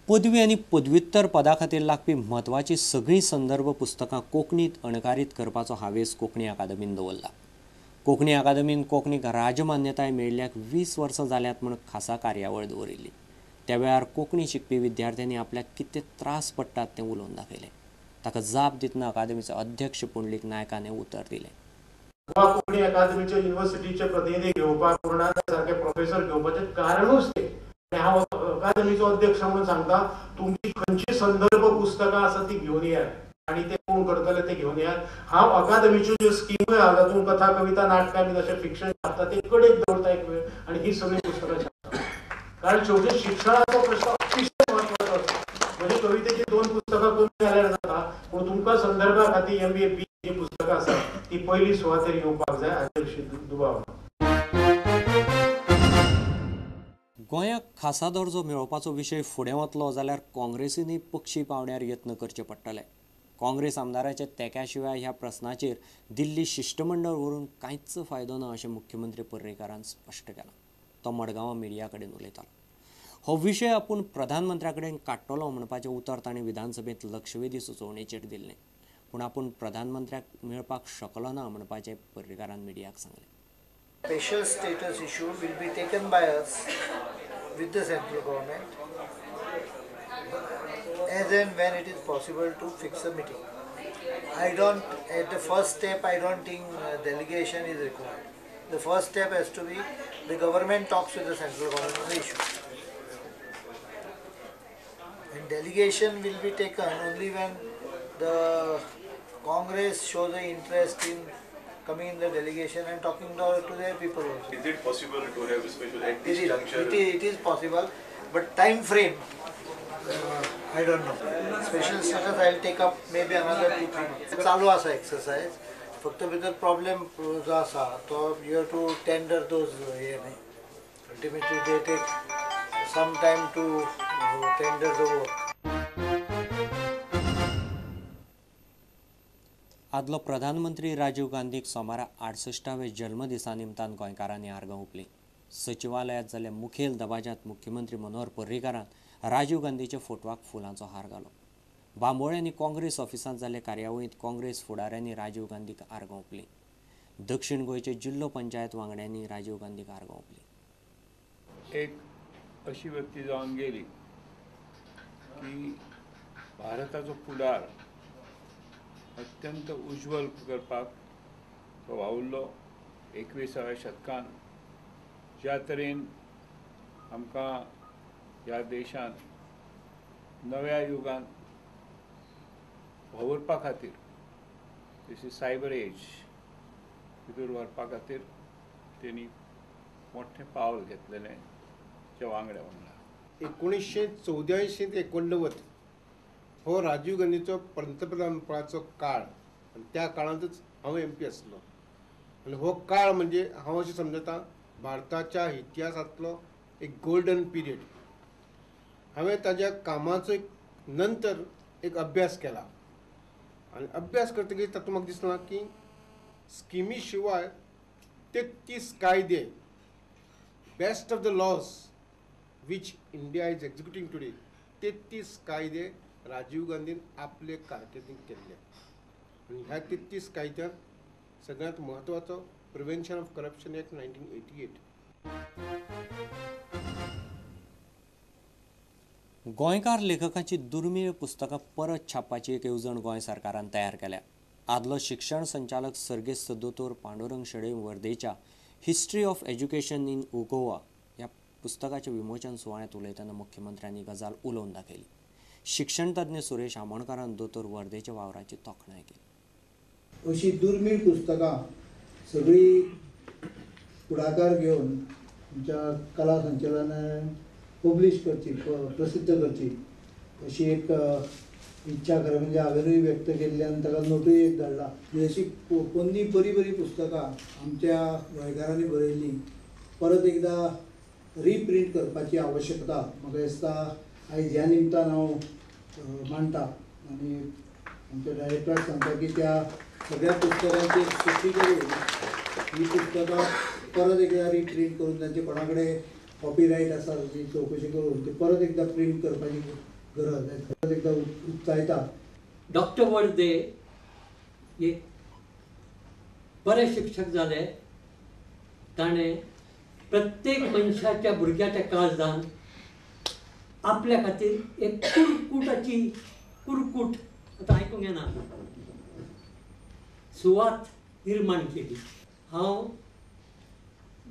पदवी आणि पदव्युत्तर पदा खातीर लागपी म्हत्वाची सगळीं संदर्भ पुस्तकां कोंकणीत अणकारीत करपाचो हावेस कोंकणी अकादमीन दवरला। कोंकणी अकादमीन कोंकणीक राजमान्यताय मेळिल्ल्याक 20 वर्सां जाल्यात म्हूण खासा कार्यावळ दवरिल्ली। त्या वेळार कोंकणी शिकपी विद्यार्थ्यांनी आपल्याक कितें त्रास पडटात तें उलोवन दाखयलें। ताका जाप दितना अकादमीचो अध्यक्ष पुंडलीक नायकान उतर दिलें। कोंकणी अकादमीचे युनिव्हर्सिटीचे प्रतिनिधी घेवपाक पूर्णानंद सारखे प्रोफेसर घेवपाचें कारणूच तें। हांव अकादमीचो अध्यक्ष म्हणून सांगता, तुमची खंयची संदर्भ पुस्तकां आसा ती घेवन येयात आनी ते कोण करतले ते घेवन येयात। हांव अकादमीच्यो ज्यो स्किमी आहा तातूंत कथा कविता नाटकां बी जशें फिक्शन छापता ते कडेक दवरता एक वेळ आनी ही सगळीं पुस्तकां छापता। कारण शेवटी शिक्षणाचो प्रश्न अतिशय म्हत्वाचो आसा। म्हणजे कवितेची 2 पुस्तकां कमी जाल्यार जाता, पूण तुमकां संदर्भा खातीर MA BA जी पुस्तकां आसा ती पयली सुवातेर येवपाक जाय हाचेर दुबाव। गोंयाक खासा दर्जो मेळोवपाचो विशय फुडें वतलो जाल्यार काँग्रेसीनय पक्षी पावण्यार यत्न करचे पडटले। काँग्रेस आमदाराच्या तेक्या शिवाय ह्या प्रस्नाचेर दिल्ली शिष्टमंडळ व्हरून कांयच फायदो ना अशें मुख्यमंत्री पर्रीकारान स्पश्ट केलां। तो मडगांवां मिडिया कडेन उलयतालो। हो विशय आपूण प्रधानमंत्र्या कडेन काडटलो म्हणपाचें उतर ताणें विधानसभेंत लक्षवेधी सुचोवणेचेर दिल्लें, पूण आपूण प्रधानमंत्र्याक मेळपाक शकलो ना म्हणपाचें पर्रीकारान मिडियाक सांगलें। Special status issue will be taken by us with the central government as and when it is possible to fix a meeting. At the first step, I don't think delegation is required. The first step has to be the government talks with the central government on the issue. And delegation will be taken only when the Congress shows an interest in coming in the delegation and talking to their people also. Is it possible to have a special at this juncture? It is possible, but time frame, I don't know. Special status I will take up maybe another 2-3 months. चालू असा exercise. फक्त भितर problem जो असा तो you have to tender those हे नाही. Ultimately they take some time to tender the work. आदलो प्रधानमंत्री राजीव गांधीक सोमारा 68व्या जन्मदिसा निमतान गोंयकारांनी आर्गां ओंपलीं। सचिवालयांत जाल्ल्या मुखेल दबाज्यांत मुख्यमंत्री मनोहर पर्रीकारान राजीव गांधीच्या फोटवाक फुलांचो हार घालो। बांबोळे काँग्रेस ऑफिसांत जाल्ले कार्यावळींत काँग्रेस फुडाऱ्यांनी राजीव गांधीक आर्गां ओंपलीं। दक्षिण गोंयचे जिल्लो पंचायत वांगड्यांनी राजीव गांधीक आर्गां ओंपलीं। एक अशी व्यक्ती जावन गेली की भारताचो फुडार अत्यंत उज्वल करपाक तो वावुरलो। 21व्या शतकान ज्या तरेन आमकां ह्या देशान नव्या युगान वावुरपा खातीर दिस इज सायबर एज भितर व्हरपा खातीर तेणी मोठें पावल घेतलेलें च्या वांगड्या वांगडा। 1984 ते 89 हो राजीव गांधीचो पंतप्रधानपदाचो काळ आनी त्या काळांतच हांव MP आसलो आनी हो काळ म्हणजे हांव अशें समजता भारताच्या इतिहासांतलो एक गोल्डन पिरियड। हांवें ताज्या कामाचो नंतर एक अभ्यास केला आनी अभ्यास करतकीर तातूंत म्हाका दिसलां की स्किमी शिवाय 33 कायदे best of the laws which India is executing today 33 कायदे राजीव गांधीन आपले कारकिर्दीत केल्ले आनी ह्या 33 कायद्यांत सगळ्यांत म्हत्वाचो प्रिव्हेन्शन ऑफ करप्शन एक्ट 1988। गोंयकार लेखकांची दुर्मिळ पुस्तकां परत छापपाची एक येवजण गोंय सरकारान तयार केल्या। आदलो शिक्षण संचालक सर्गेस्त दोतोर पांडुरंग शेळये वर्देच्या history of education in Goa ह्या पुस्तकाच्या विमोचन सुवाळ्यांत उलयतना मुख्यमंत्र्यांनी गजाल उलोवन दाखयली। शिक्षण तज्ञ सुरेश आमोणकारान दोतोर वर्देच्या वावराची तोखणाय केली। अशी दुर्मिळ पुस्तकां सगळी फुडाकार घेवन आमच्या कला संचालनालयान पब्लीश करची, प्रसिद्ध करची अशी एक इच्छा खरें म्हणजे हांवेनूय व्यक्त केल्ली आनी ताका नोटूय एक धाडला। अशी पोरणी बरी पुस्तकां आमच्या गोंयकारांनी बरयल्ली परत एकदां रिप्रिंट करपाची आवश्यकता म्हाका दिसता आयज ह्या निमतान हांव मांडटा आनी आमच्या डायरेक्टराक सांगता की त्या सगळ्या पुस्तकांची सुची करून ही पुस्तकां परत एकदा रिप्रिंट करून तांचे कोणा कडेन कॉपीरायट आसा ताची चवकशी करून ती परत एकदा प्रिंट करपाची गरज आहे. खरंच एकदा उकतायता. डॉक्टर वर्दे एक बरे शिक्षक जाले. ताणे प्रत्येक मनशाच्या भुरग्याच्या काळजान आपल्या खातीर एक कुरकूट आता आयकूंक येना सुवात निर्माण केली. हांव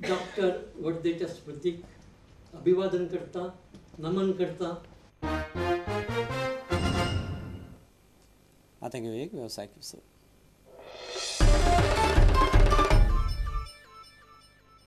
डॉक्टर वर्देच्या स्मृतीक अभिवादन करता, नमन करता. आता घेऊ एक व्यवसाय किस्सा.